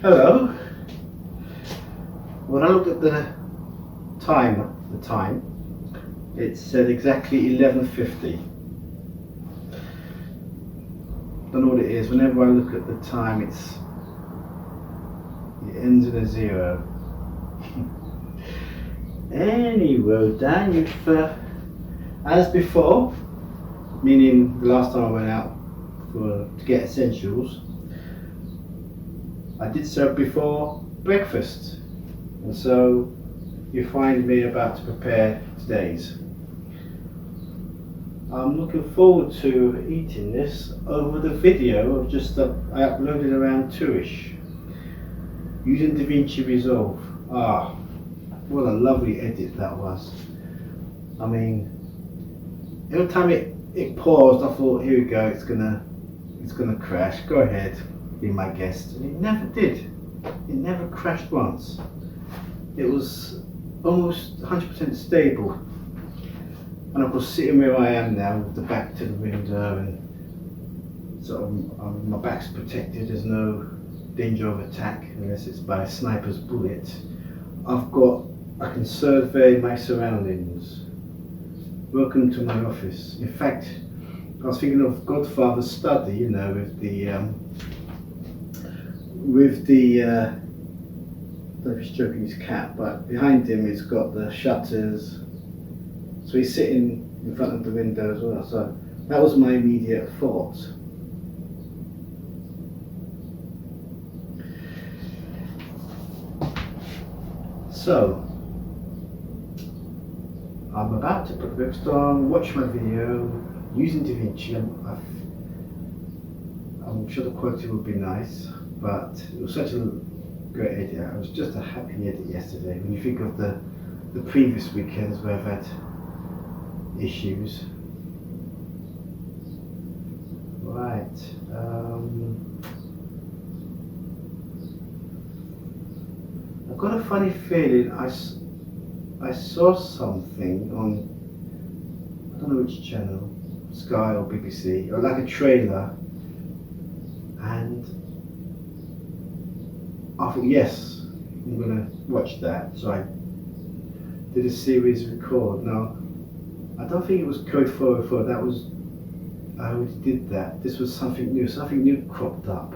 Hello. When I looked at the time, it said exactly 11:50. Don't know what it is. Whenever I look at the time, it ends in a 0. Anyway, Dan, you've as before, meaning the last time I went out to get essentials, I did so before breakfast, and so you find me about to prepare today's. I'm looking forward to eating this over the video of just I uploaded around 2ish using DaVinci Resolve. Ah, what a lovely edit that was. I mean, every time it paused, I thought, here we go, it's gonna crash. Go ahead, be my guest. And it never did. It never crashed once. It was almost 100% stable. And of course, sitting where I am now with the back to the window, and sort of my back's protected, there's no danger of attack unless it's by a sniper's bullet. I can survey my surroundings. Welcome to my office. In fact, I was thinking of Godfather's study, you know, with the I don't know if he's stroking his cat, but behind him he's got the shutters. So he's sitting in front of the window as well. So that was my immediate thought. So I'm about to put the breakfast on, watch my video using DaVinci. I'm sure the quality will be nice, but it was such a great edit. It was just a happy edit yesterday. When you think of the previous weekends where I've had issues. Right. I've got a funny feeling I saw something on, I don't know which channel, Sky or BBC, or like a trailer, and I thought, yes, I'm gonna watch that. So I did a series record. Now, I don't think it was Code 404, that was, I already did that. This was something new cropped up.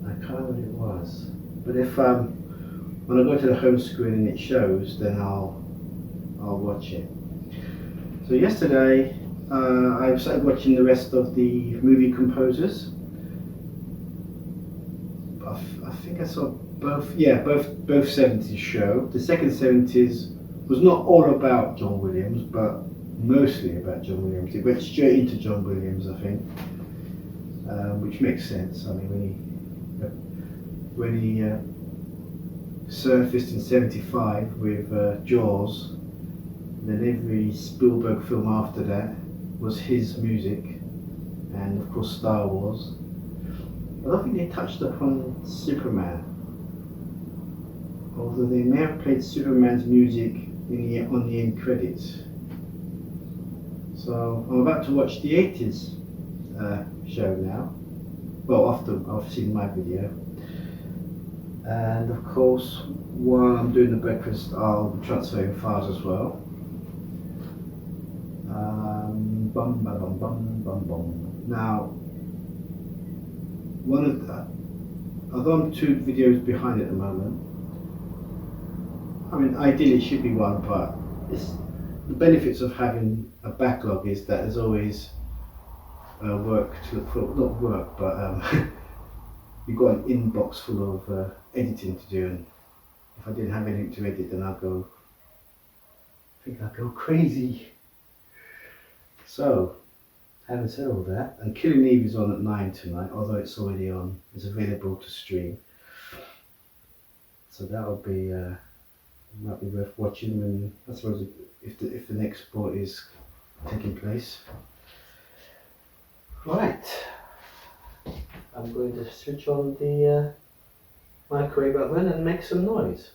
I can't remember what it was. But if when I go to the home screen and it shows, then I'll watch it. So yesterday I started watching the rest of the movie composers. I think I saw both 70s show. The second 70s was not all about John Williams, but mostly about John Williams. It went straight into John Williams, I think, which makes sense. I mean, when he surfaced in '75 with Jaws, then every Spielberg film after that was his music, and of course Star Wars. I don't think they touched upon Superman, although they may have played Superman's music on the end credits. So I'm about to watch the 80s show now. Well, after I've seen my video. And of course, while I'm doing the breakfast, I'll be transferring files as well. Now, although I'm 2 videos behind at the moment, I mean, ideally it should be 1, but the benefits of having a backlog is that there's always work to look for, not work, but you've got an inbox full of editing to do, and if I didn't have anything to edit, then I think I'd go crazy. So, having said all that, and Killing Eve is on at 9 tonight, although it's already on, it's available to stream. So that'll be might be worth watching when, I suppose, if the next sport is taking place. Right. I'm going to switch on the microwave oven and make some noise.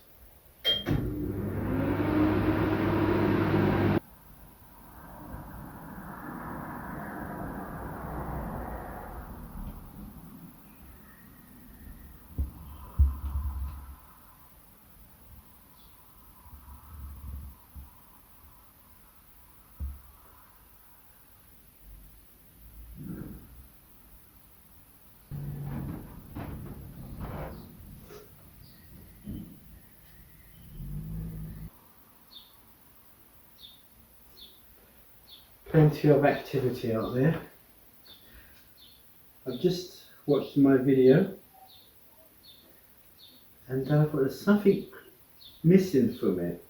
Plenty of activity out there. I've just watched my video and I thought there's something missing from it.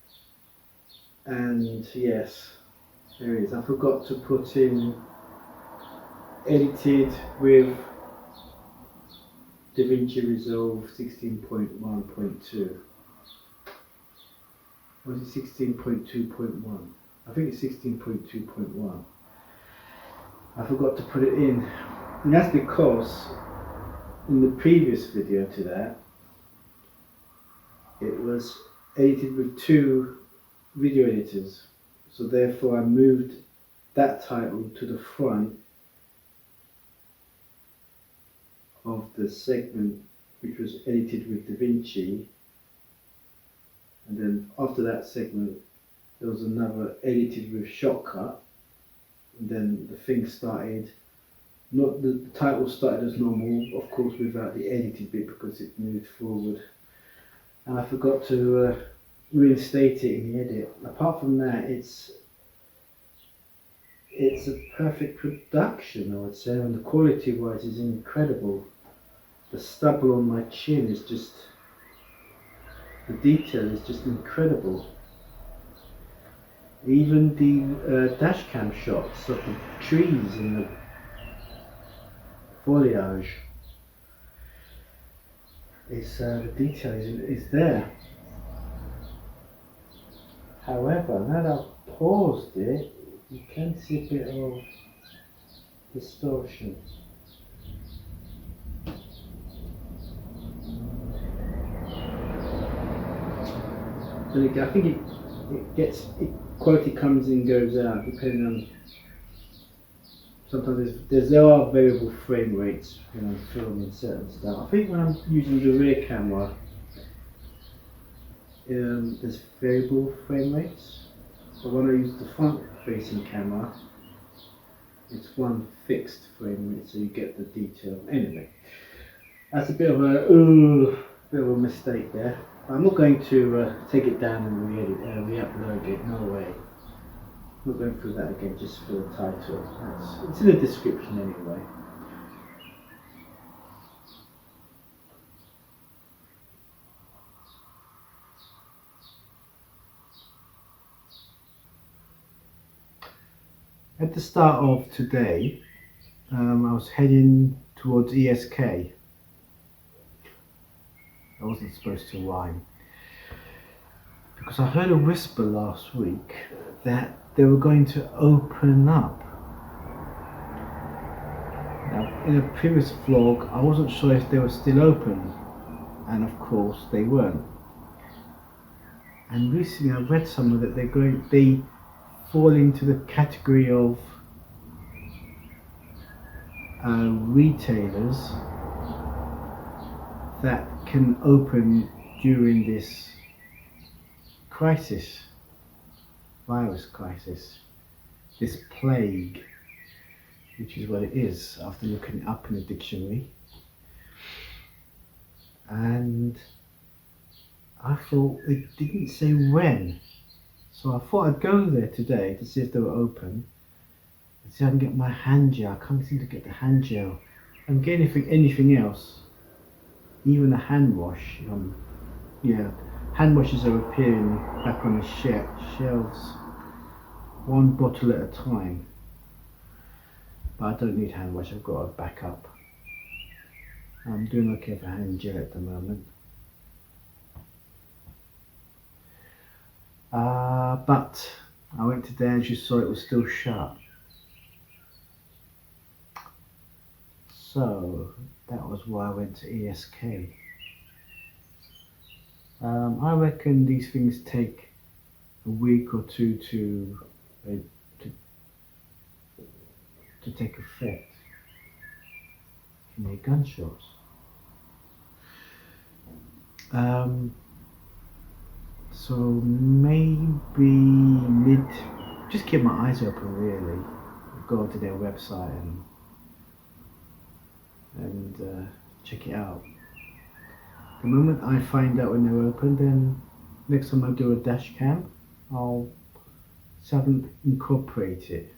And yes, there is. I forgot to put in edited with DaVinci Resolve 16.1.2. Was it 16.2.1? I think it's 16.2.1. I forgot to put it in. And that's because in the previous video to that, it was edited with 2 video editors. So therefore I moved that title to the front of the segment which was edited with DaVinci, and then after that segment there was another edited with Shortcut, and then the thing started, not the title started as normal, of course without the edited bit because it moved forward, and I forgot to reinstate it in the edit. Apart from that, it's a perfect production, I would say, and the quality wise is incredible. The stubble on my chin is just, the detail is just incredible. Even the dash cam shots of the trees and the foliage, the detail is there. However, now that I've paused it, you can see a bit of distortion. And again, I think quality comes and goes out depending on, sometimes there are variable frame rates when I'm filming certain stuff. I think when I'm using the rear camera, there's variable frame rates, but when I use the front facing camera, it's one fixed frame rate, so you get the detail. Anyway, that's a bit of a mistake there. I'm not going to take it down and re-upload it, no way. I'm not going through that again just for the title. It's in the description anyway. At the start of today, I was heading towards ESK. I wasn't supposed to rhyme, because I heard a whisper last week that they were going to open up. Now, in a previous vlog, I wasn't sure if they were still open, and of course they weren't. And recently I read somewhere that they fall into the category of retailers that can open during this crisis, virus crisis, this plague, which is what it is after looking it up in the dictionary. And I thought it didn't say when, so I thought I'd go there today to see if they were open and see if I can get my hand gel. I can't seem to get the hand gel. I can get anything else. Even a hand wash. Hand washes are appearing back on the shelves, one bottle at a time. But I don't need hand wash, I've got a backup. I'm doing okay for hand gel at the moment. But I went to there and she saw it was still shut. So that was why I went to ESK. I reckon these things take a week or two to take effect. You can hear gunshots. So maybe just keep my eyes open really. Go to their website and check it out. The moment I find out when they're open, then next time I do a dash cam, I'll incorporate it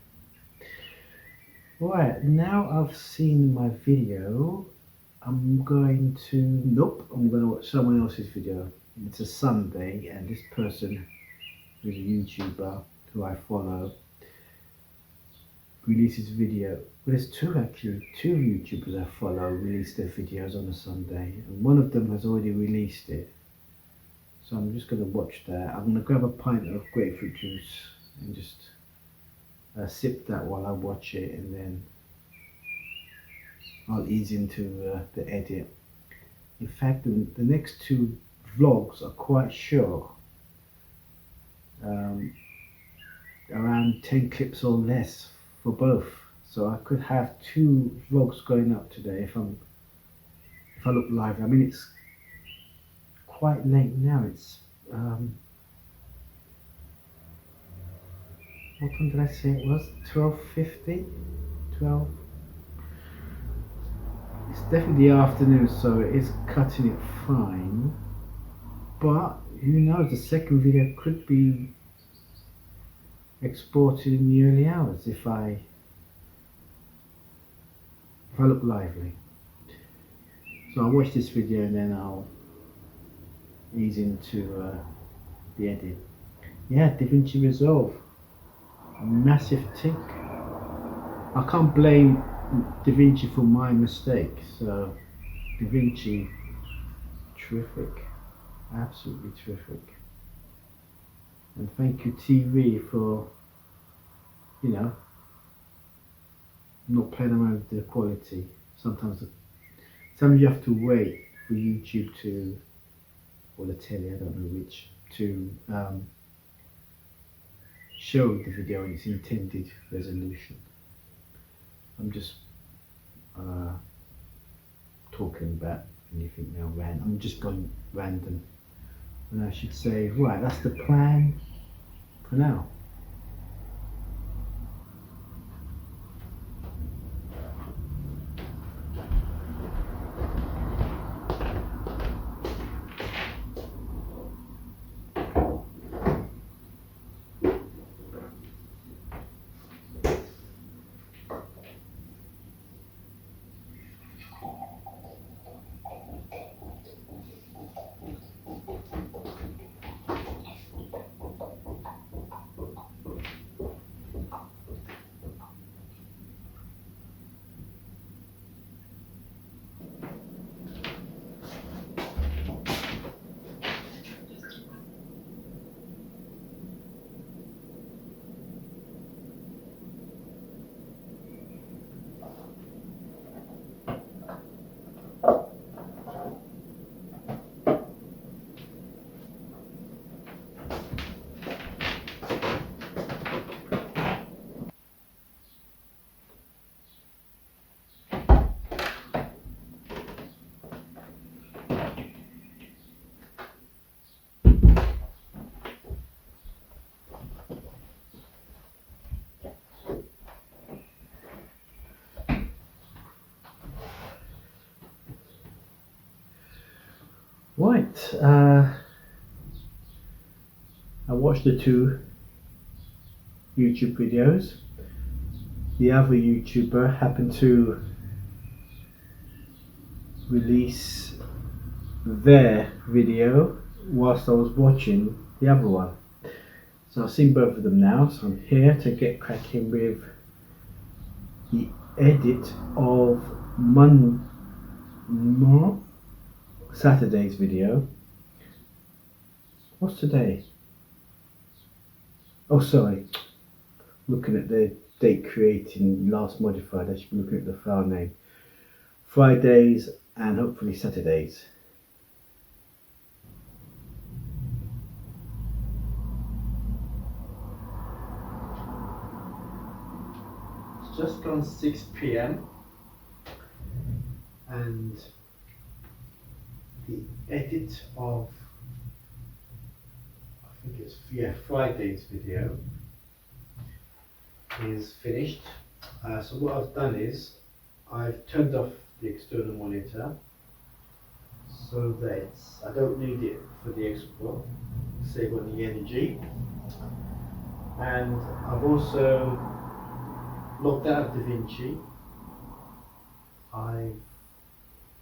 Right, now I've seen my video, I'm going to watch someone else's video. It's a Sunday, and this person, who's a YouTuber who I follow, releases video. Well, there's two YouTubers I follow release their videos on a Sunday, and one of them has already released it. So I'm just going to watch that. I'm going to grab a pint of grapefruit juice and just sip that while I watch it, and then I'll ease into the edit. In fact, the next two vlogs are quite short, around 10 clips or less for both. So I could have two vlogs going up today if I look live. I mean, it's quite late now. It's what time did I say it was? 12:50? 12. It's definitely the afternoon, so it is cutting it fine. But who knows, the second video could be exported in the early hours if I look lively. So I'll watch this video and then I'll ease into the edit. Yeah, DaVinci Resolve, a massive tick. I can't blame DaVinci for my mistake. So DaVinci, terrific, absolutely terrific. And thank you TV for, not playing around with the quality. Sometimes you have to wait for YouTube to, or the telly, I don't know which, to show the video in its intended resolution. I'm just talking about anything now, I'm just going random. And I should say, right, that's the plan for now. Right, I watched the two YouTube videos. The other YouTuber happened to release their video whilst I was watching the other one. So I've seen both of them now, so I'm here to get cracking with the edit of Saturday's video. What's today? Oh, sorry. Looking at the date creating last modified, I should be looking at the file name. Fridays and hopefully Saturdays. It's just gone 6 p.m. and the edit of, I think it's Friday's video is finished. So what I've done is I've turned off the external monitor so that I don't need it for the export, save on the energy. And I've also logged out of DaVinci. I've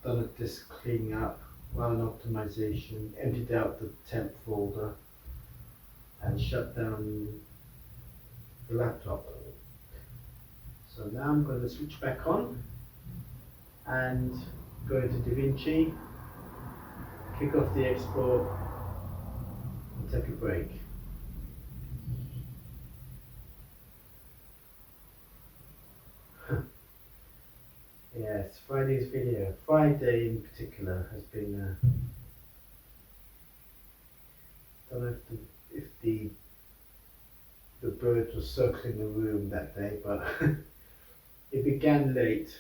done a disk cleaning up, run an optimization, emptied out the temp folder, and shut down the laptop. So now I'm going to switch back on and go into DaVinci, kick off the export, and take a break. Yes, Friday's video. Friday in particular has been. I don't know if the birds were circling the room that day, but it began late.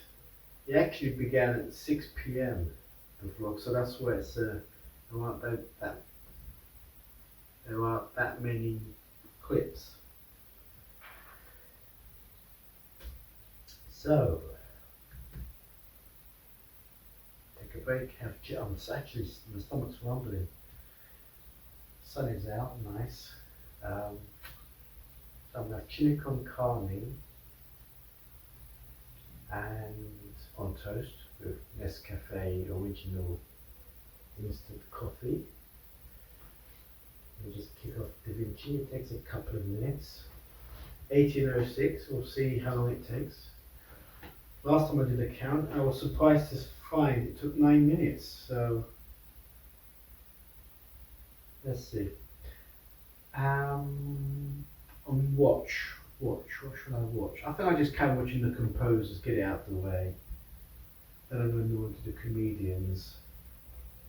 It actually began at 6 p.m. the vlog, so that's why it's there aren't that many clips. So take a break, have actually my stomach's rumbling. Sun is out, nice. So I'm gonna have chili con carne and on toast with Nescafe original instant coffee. We just kick off DaVinci. It takes a couple of minutes. 1806. We'll see how long it takes. Last time I did a count, I was surprised to find it took 9 minutes. So let's see. On watch. What should I watch? I think I just carry watching the composers, get it out of the way. Then I'm going to move on to the comedians.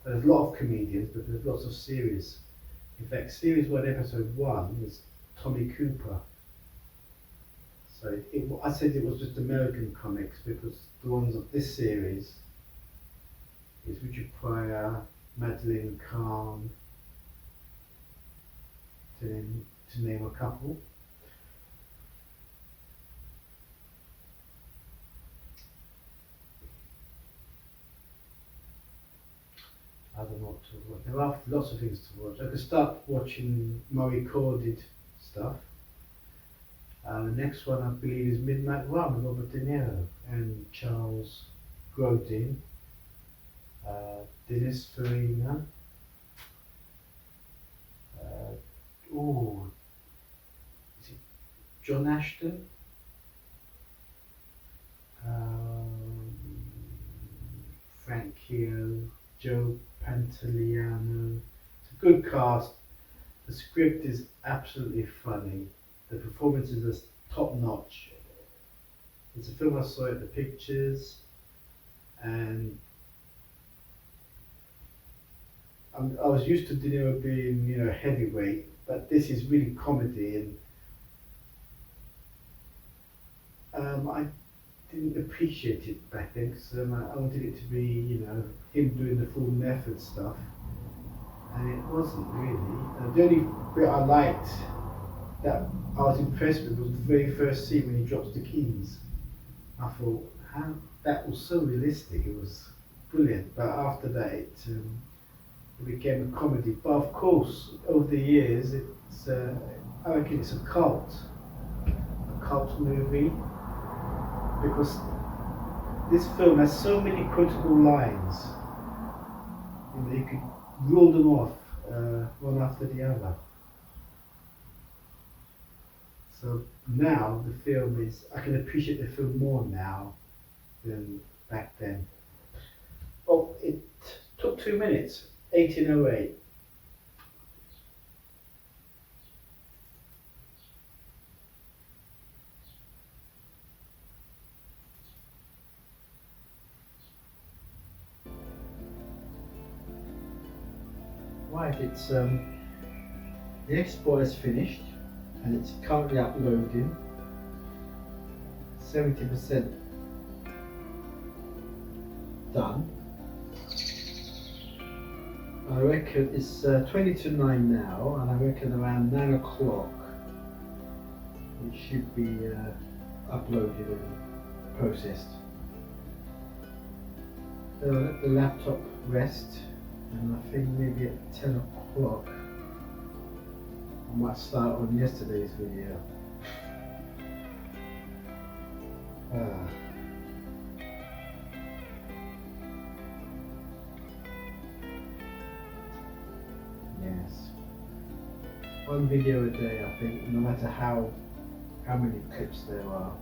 There's a lot of comedians, but there's lots of series. In fact, series 1, episode 1 is Tommy Cooper. So I said it was just American comics because the ones of this series is Richard Pryor, Madeline Kahn, to name a couple. I don't know what to watch. There are lots of things to watch. I could start watching more recorded stuff. The next one I believe is Midnight Run with Robert De Niro and Charles Grodin, Dennis Farina. Is it John Ashton? Frank Keogh, Joe Pantoliano. It's a good cast. The script is absolutely funny. The performances are top notch. It's a film I saw at the pictures, and I was used to De Niro being, heavyweight, but this is really comedy, and I didn't appreciate it back then because I wanted it to be, him doing the full method stuff, and it wasn't really. The only bit I liked that I was impressed with was the very first scene when he drops the keys. I thought, that was so realistic. It was brilliant. But after that, it became a comedy. But of course, over the years, I reckon it's a cult movie, because this film has so many quotable lines. You could rule them off one after the other. So now the film I can appreciate the film more now than back then. Well, it took 2 minutes, 1808. Right, it's the export is finished and it's currently uploading. 70% done. I reckon it's 20 to 9 now, and I reckon around 9 o'clock it should be uploaded and processed. I'll let the laptop rest, and I think maybe at 10 o'clock I might start on yesterday's video. Ah. Yes. One video a day, I think, no matter how many clips there are.